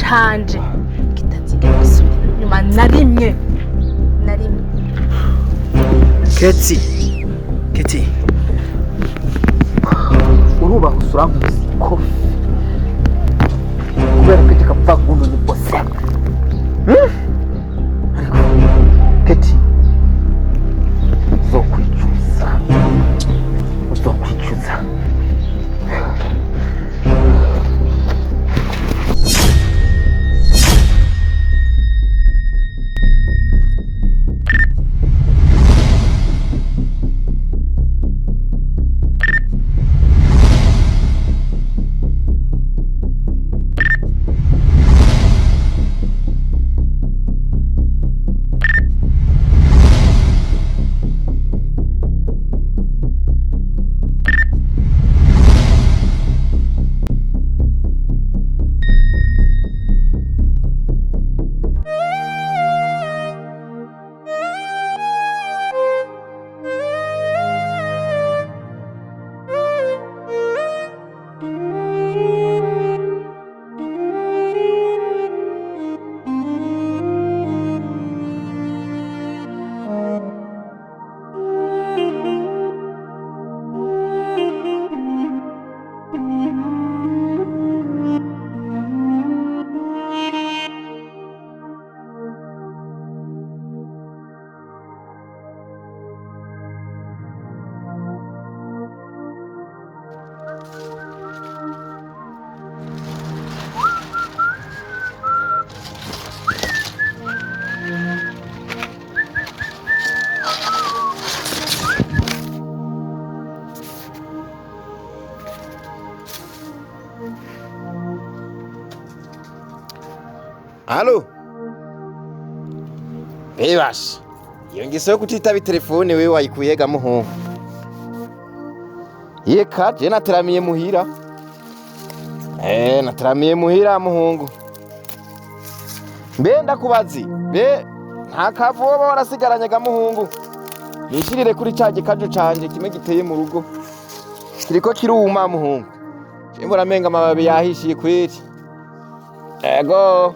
canje kitaziga gisubira nyuma na rimwe Keti uruba usura nk'uko kubera ko kikapfa guno ni bose ariko Keti uzokwicuza Halo. Bebash. Iyo ngiso yo kutitaba telefone wewe wayikuyega muho. Yeka je nateramiye muhira. Nateramiye muhira muhungu. Mbe ndakubazi. Be nta kavuba warasigaranyaga muhungu. Nishirire kuri caje kaju canje kimwe giteye mu rugo. Kiriko kiruma muhungu. Imbura menga amababi yahishiye kweri. Ego.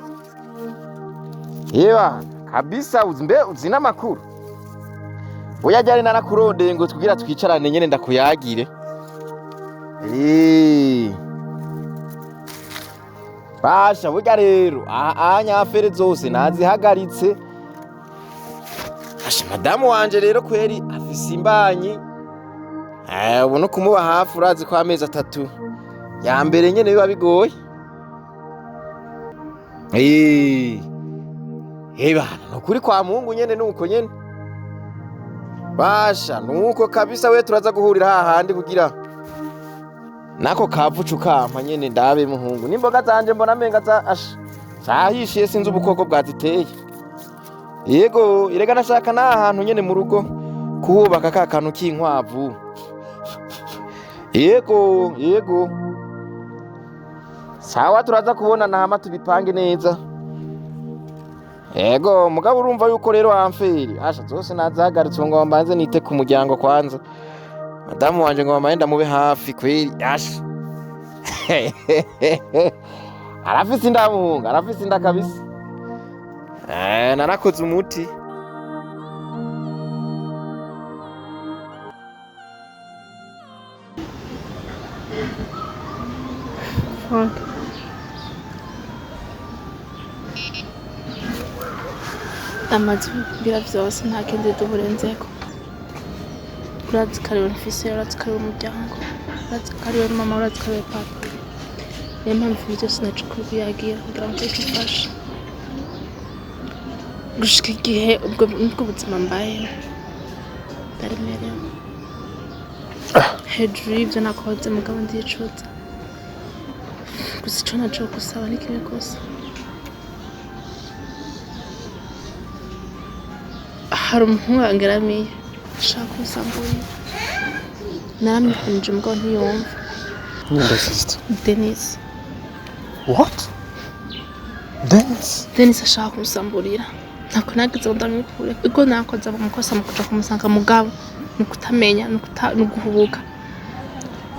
Yewa kabisa uzina makuru. Oya jari narakurondeye ngo tugira twicarane nyene ndakuyagire. Basha burya rero anya afere zose nazihagaritse. Asha madamu wanje rero kweri afise imbanyi. Ubona kumuba hafi urazi ko amezi 3 ya mbere nyene biba bigoye. Heba nukuri kwa Mungu nyene nuko nyene. Basha nuko kabisa we turaza guhurira hahandi kugira nako kavucu kampa nyene ndabe muhungu nimboga zanje mbona menga za asha sahishiye sinzi ubukoko bwaziteye. Yego irega nashaka na ahantu nyene mu rugo kuhubaka ka kantu k'inkwavu. Yego sawa turaza kubona nahama tubipange neza. Ego mugabo urumva yuko rero amferi asha zose nazahagaritse ngo mbanze nite ku muryango kwanza. Madamu wanje ngo mamaye ndamube hafi kweri asha. Arafise indamuhunga, arafise inda kabisa. Narakoze umuti. Amazi bira vyose nta kindi duburenzeko. Urazi kariwe mfise, urazi kariwe umuryango, urazi kariwe mama, urazi kariwe papa. Niyo mpamvu byose nacukuye kuyagira kugira ngo twifashe. Gushika igihe ubwo buzima mbaye ndaremerewe. Hejuru y'ivyo nakoze mugabo ndicuza. Gusa ico naco gusaba ni kimwe gusa. Hari umuhungu angeramiye ashaka kunsambura. Naramwikunije mugabo ntiyumva. Ninde sister? Denise. What? Denise ashaka kunsamburira. Ntako nagize ngo ndamukure. Iko nakoze abamukosa mu kuja kumusanga mugabo ni kutamenya no guhubuka.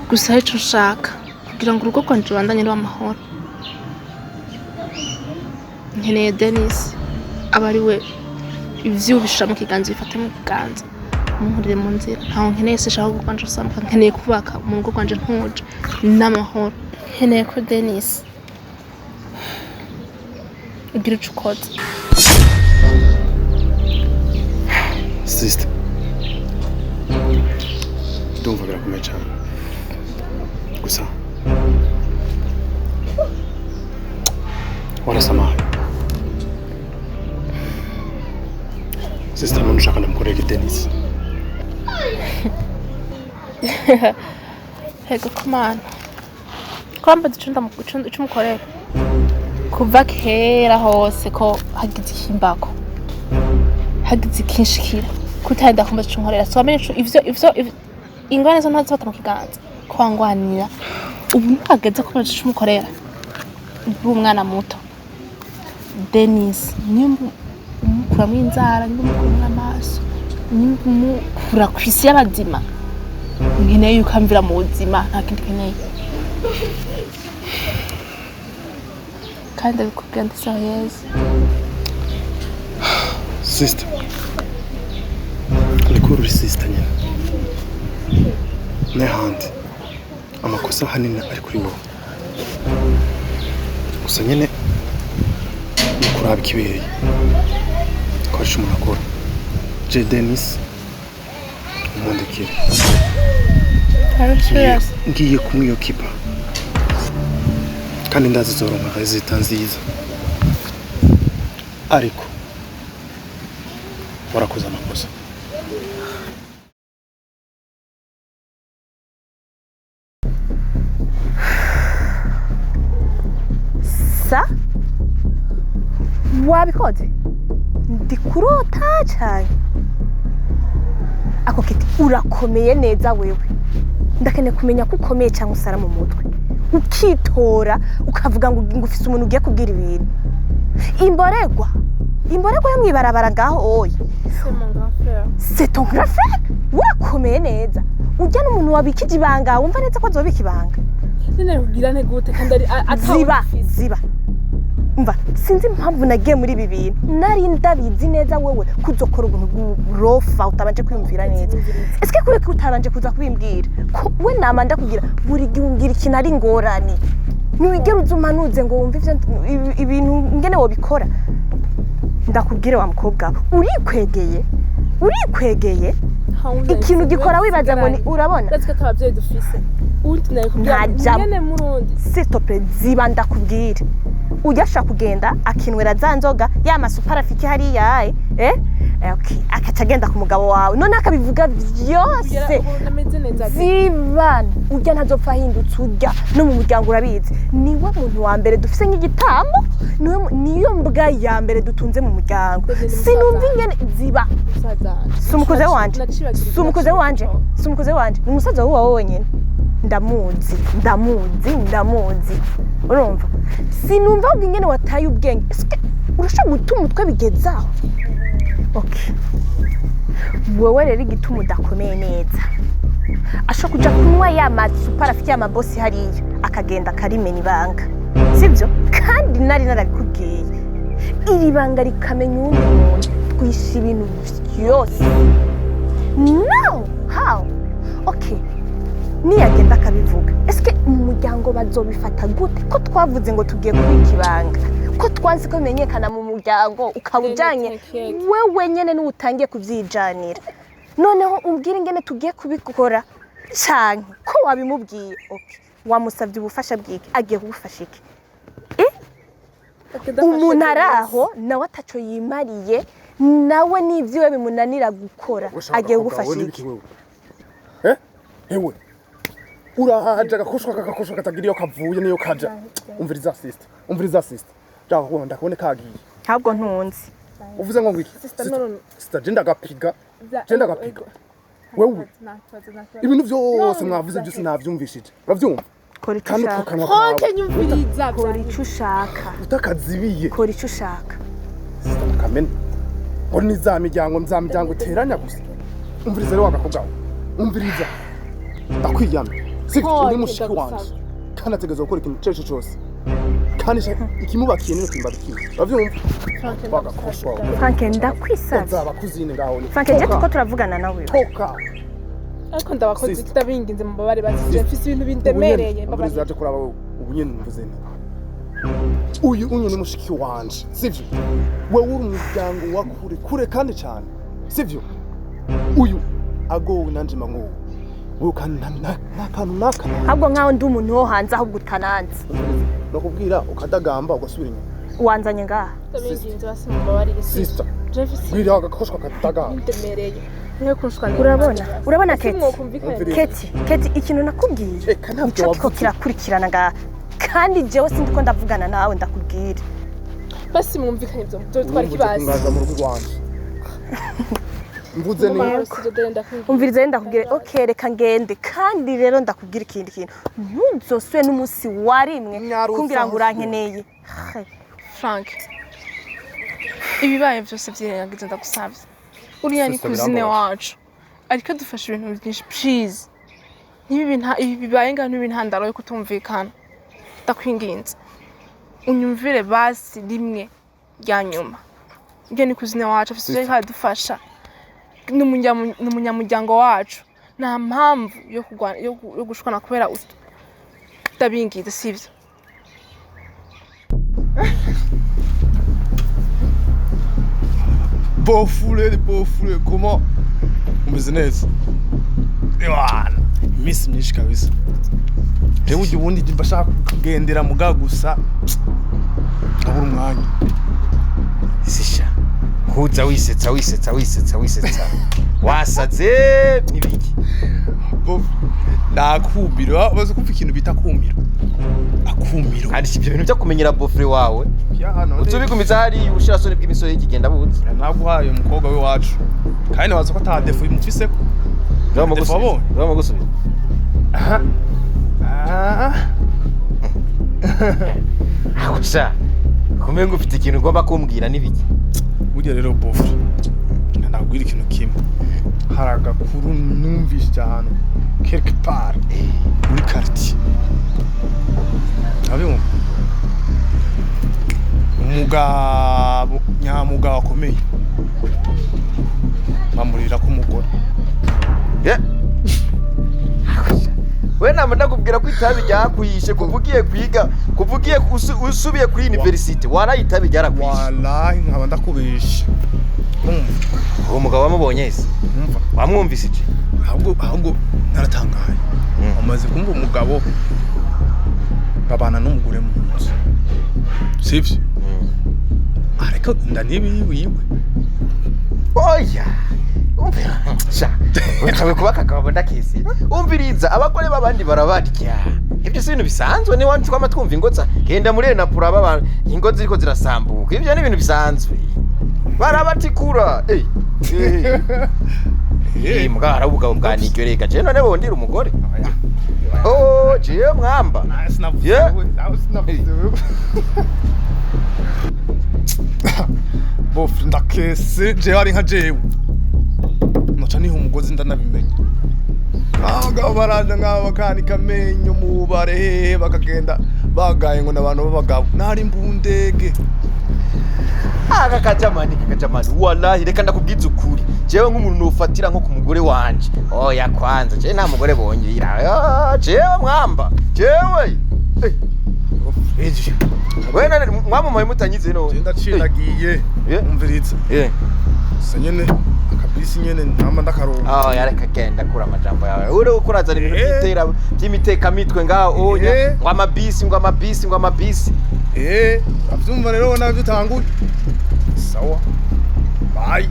Gusa ico nshaka kugira ngo urugo kwanje rubandanye rw'amahoro. nkeneye Dennis aba ari we ivyo ubishira mu kiganza bifate mu kiganza muhurire mu nzira ntaho nkeneye se shaka gukwanje usamuka nkeneye kubaka mu rugo rwanje ntuje n'amahoro nkeneye ko Dennis ugira ico ukoze sister ndumva birakomeye cyane gusa warasamaye sister none ushaka ndamukorera Dennis Hego kumana kwamba icumukorera kuva kera hose ko hagize ikimbako hagize ikinshikira kutahenda kumva icunkorera so amenye ivyo ingwane zo ntazota mu kiganza kwangwanira ubu ntageze ko icumukorera uri umwana muto Dennis nimba umukuramwo inzara nimba umukuramwo amaso nimba umukura kw'isi y'abazima nkeneye yuko amvira mu buzima nta kindi nkeneye kandi abikubwira ndasaba Yesu sister uri sister nyine n'ahandi amakosa hanini ari kuri wowe gusa nyine ni kuraba ikibereye koresha umuntu akora je Dennis umundikire ngiye kumwiyokipa kandi ndazi zoronka rezita nziza ariko warakoze amakosa sa wabikoze ndikurota cyane ako kiti urakomeye neza wewe ndakeneye kumenya ko ukomeye cyangwa usara mu mutwe ukitora ukavuga ngo ufise umuntu ugiye kubwira ibintu imboregwa yo mwibarabara ngaho oya c'est ton grand frère wakomeye neza ujya n'umuntu wabikije ibanga wumva neza ko azobika ibanga nene kugirane gute kandi ari ziba umva sinzi impamvu nagiye muri ibi bintu nari ndabizi neza wewe kuzokora ubuntu bw'urofa utabanje kwiyumvira neza eske kure ko utabanje kuza kubimbwira ko we namanda kugira buri gihe ikintu ari ngorane niwigera uzumanuze ngo wumve ibintu ngene wo bikora ndakubwire wa mukobwa urikwegeye ikintu gikora wibaza ngo ni urabona ndetse ko abavyeyi dufise undi naye kubwira ngene murundi sitope ziba ndakubwira ujyashaka kugenda akinwera zanzoga ya masupara afiki hari yae okay akatagenda ku mugabo wawe none akabivuga byose zibana ujya ntazopfa hindutse ujya no mu muryango urabizi niwe muntu wa mbere dufise nk'igitambo niyo mbwa ya mbere dutunze mu muryango sinumva ingene ziba sumukoze wanje ni umusaza wawe wenyine ndamuzi urumva sinumva ngo ingene wataye ubwenge eske urashaka gutuma umutwe bigezaho okay wewe rero igituma udakomeye neza ashaka kuja kunywa ya masupara afite ya mabosi hariya akagenda akarimena ibanga sibyo kandi nari narabikubwiye iri banga rikamenya undi muntu twisha ibintu byose no how okay niyagenda akabivuga eske mu muryango bazobifata gute ko twavuze ngo tugiye kubika ibanga ko twanze ko menyekana mu muryango ukabujanye wewe nyene n'utangiye kuvyijanira noneho umbwira ingene tugiye kubikora cyane ko wabimubwiye okay wamusavye ubufasha bwiki agiye kugufasha iki umuntu araho nawe ataco yimariye nawe n'ivyiwe bimunanira gukora agiye kugufasha iki hewe urahaja gakoshwa katagiriyo kavuye niyo kaja umviriza sister jaho kubona ndakubone kagiye ntabwo ntunzi uvuze ngo ngwiki sister genda gapiga wewe ibintu byose mwavuze byose navyumvishije uravyumva kora icyo ushaka utakazibiye kora icyo ushaka sister kamene uri nizamijyango uteranya gusa umviriza rero wagakobwa umviriza ndakwiyamye siko uri mushiki wanje kandi ategeza gukora ikintu cyose kandi ikimubakiye niyo kimbabikiwe uravyumva Frank ndakwisavye zaba kuzine ngaho ni Frank je tuko turavugana nawe toka ariko ndabakoze tutabinginze mu babare bazize mfise ibintu bindemereye baba zaje kuraba ubunyene mvuze ni uyu ni mushiki wanje sivyo wewe uri umuryango wakure kure kandi cyane sivyo uyu agowe nanje mangu wewe kandi nakantu naka ahubwo nkaho ndi umuntu wo hanze ahubwo utananze nakubwira ukadagamba ugasubira inyuma wanzanye ngaha tutabinginze basi mu babare sister Jefferson bwira agakoshwa kadagamba bindemereye niyo kushwa urabona Keti ikintu nakubwiye ntabyo wavuga kirakurikirana ngaha kandi jewe sindiko ndavugana nawe ndakubwira basi mwumvikanye ibyo twari kibazi ngaza mu rugo rwanje mvuze ni umvirize ndakubwira okay reka ngende kandi rero ndakubwira ikindi kintu ntuzoswe n'umunsi warimwe kumbwira ngo urankeneye Frank ibibaye byose byirengagiza ndagusabye uriya ni kuzine wacu ariko dufasha ibintu byinshi please ibi bibaye ngano ibintandaro yo kutumvikana ndakwinginze unyumvire basi rimwe rya nyuma ibyo ni kuzine wacu afite kadufasha n'umunyamuryango wacu nta mpamvu yo gushwana kubera utabingize sivyo Bofule, comment umeze neza? Ewana, imisi myinshi kabisa. Rero ujye ubundi mbashaka kugendera muga gusa. Abura umwanya. Sisha. Huza wisetsa. Wasaze nibiki. Bof. Nakubira, bazo kumva ikintu bita kumira. Akumiro. Kandi ibyo bintu byo kumenyera bofre wawe. Utubigumiza hari ubushirasoni bw'imisoro y'ikigenda buzi. Naguhaye umukobwa we wacu. Kandi waza ko ata defo imufise ko. Rama gusubira. Akusha. Kumenga ufite ikintu ugomba kumbwira nibiki. Burya rero bofre. Nabwira ikintu kimwe. Haraga kuru numvise cyane. Quelque part. Muri quartier. Abimo. Umugabo nyamugabo akomeye. Bamurira ko umugore. We nama ndakubwira ko itabi ryakuyishe kuvugiye kwiga kuvugiye usubiye kuri university warayitabi ryarakwishe. Wallahi nkaba ndakubisha. Uwo mugabo wamubonye ese? Wamwumvise iki? Ahubwo naratangaye. Amaze kumva umugabo babana n'umugore mu nzu. Sivyo? Ariko ndanibiwe. Oya. Sha. Wekawe kubaka kabonda kisi. Umviriza abagore babandi barabarya. Ibyo si ibintu bisanzwe ni wancu kwama twumva ingotsa. Genda muri na pura baba ingozi ziko zirasambuka. Ibyo ni ibintu bisanzwe. Barabatikura. Mbwa arabugabo bwaniryo reka je none bondira umugore. Oh, je mwamba. Bof ndakese je ari nka jewe. Noca niho umugozi ndanabimenya. Abagabo baraje nk'aba bakanika amenyo mu bare bakagenda bagaye ngo n'abantu b'abagabo nari imbundege. Kakajamani wallahi reka ndakubwiza ukuri jewe nk'umuntu nofatira nko ku mugore wanje oya kwanza je nta mugore bonyira jewe mwamba jewe wena mwamamaye mutanyize no ndaciragiye umviriza sanyene akabisi nyene ntamba ndakaronka yareka genda kura amajambo yawe uri ukurazana ibintu by'imiteka mitwe ngaho oya ngo amabisi avyumva rero navyo utanguye sawa bye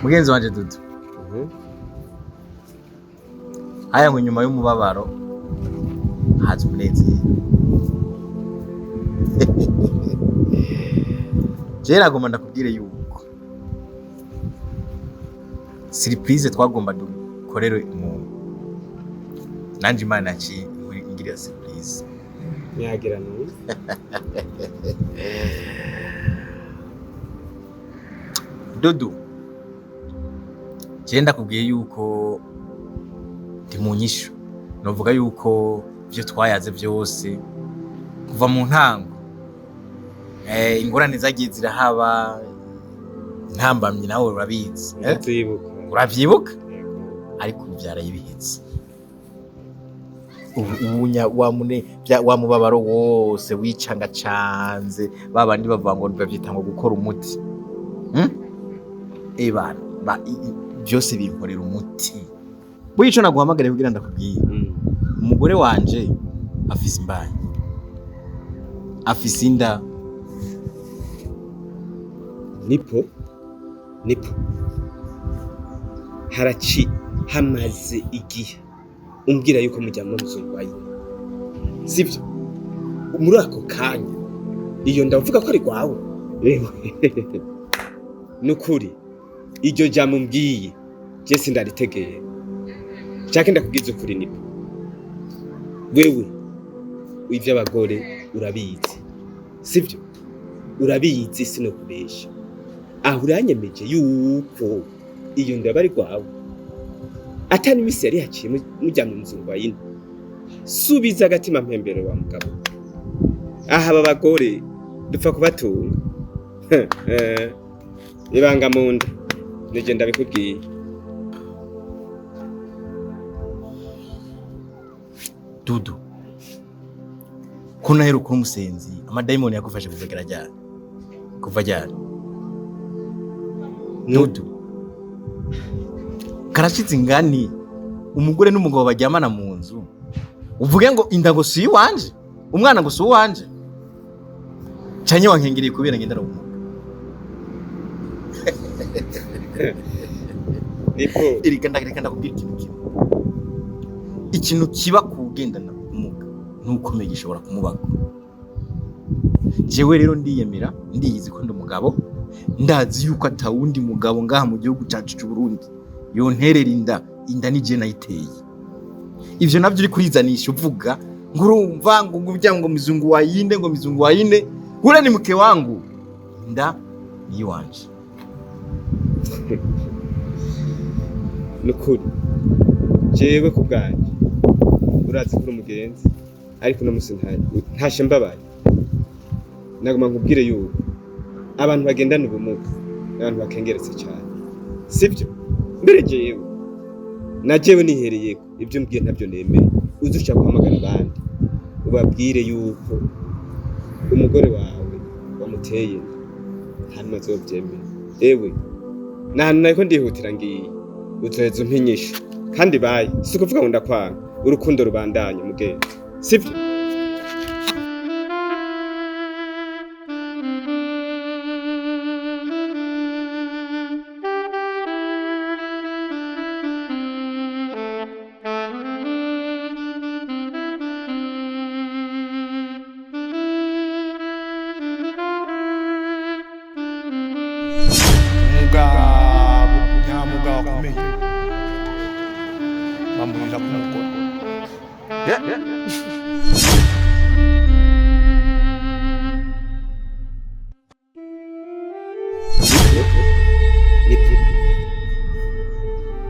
mugenzi wanje Dudu aya ngo nyuma y'umubabaro haza umunezero je nagomba ndakubwire yuko surprise twagomba dukorere umuntu nanje Imana yaciye ingirira surprise nyagira nuzi Dudu je ndakubwiye yuko ndi mu nyishu novuga yuko ivyo twayaze vyose kuva mu ntango. Ingorane zagiye zirahaba, ntambamye nawe urabizi. Uravyibuka? Ariko byaraye bihetse. Ubunya wa mubabaro wose wicanga canze babandi bavuga ngo bavyita ngo gukora umuti. Bana byose binkorera umuti. Buyico naguhamagare kugira ndakubwiye. Umugore wanje afise imbaye. Afise inda. Nipo haraci hamaze igihe umbwira yuko mujyamo muzurwaye, sivyo? Muri ako kanya iyo ndavuga ko ari gwawe nukuri iryo jambo mbwiye je sindaritegeye cyake ndakubwiza ukuri. Nipo wewe ivy'abagore urabizi, sivyo? Urabizi sinokubesha. Aho uranyemeje yuko iyo ndaba ari gwawe atani imisi yari haciye mujyamye muzurwaye. Subiza agatima mpembere wa mugabo. Aha aba bagore dupfa kubatunga ibanga munda nije ndabikubwiye. Dudu, kuna heruka umusenzi amadayimoni yakufashe kuva ryari? Dudu, karashitse ingani umugore n'umugabo bajyamana mu nzu uvuge ngo inda ngo si wanje, umwana ngo si wanje, canye wankengiriye kubera ngendara umuga. Nipo reka ndakubwira ikintu kiba kugendana umuga ntukomeye gishobora kumubaka. Jewe rero ndiyemera, ndiyizi ko ndi umugabo, ndazi yuko atawundi mugabo ngaha mu gihugu cyacu cy'u Burundi yonterera inda nije nayiteye. Ivyo navyo uri kurizanisha uvuga ngo urumva ngo ngubya ngo mizungu wayine ule ni mke wangu, nda ni wanje. nukuri jewe ku bwanjye urazi kuri umugenzi, ariko no musi ntashe mbabaye. Naguma nkubwire yuko abantu bagendana ubumuga n'abantu bakengeretse cyane, sivyo? Mbere jewe nihereye ibyo mbwiye ntabyo nemeye. Uzuca guhamagara abandi ubabwire yuko umugore wawe wamuteye hanyuma azovyemera. Ewe nahantu nariko ndihutira ngiye uzoheza umpinyisha kandi baye si kuvuga ngo ndakwanga, urukundo rubandanye mugenzi, sivyo? Nyamugabo akomeye bamurira ku mugore.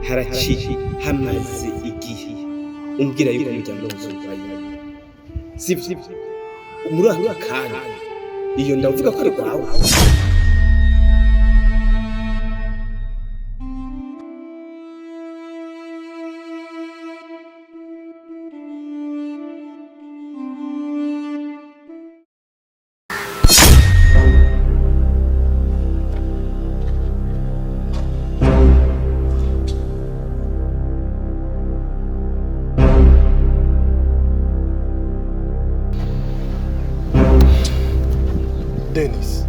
Haraci hamaze igihe umbwira yuko mujyamo muzurwaye, sivyo? Muri ako kanya iyo ndavuga ko ari gwawe. Dennis,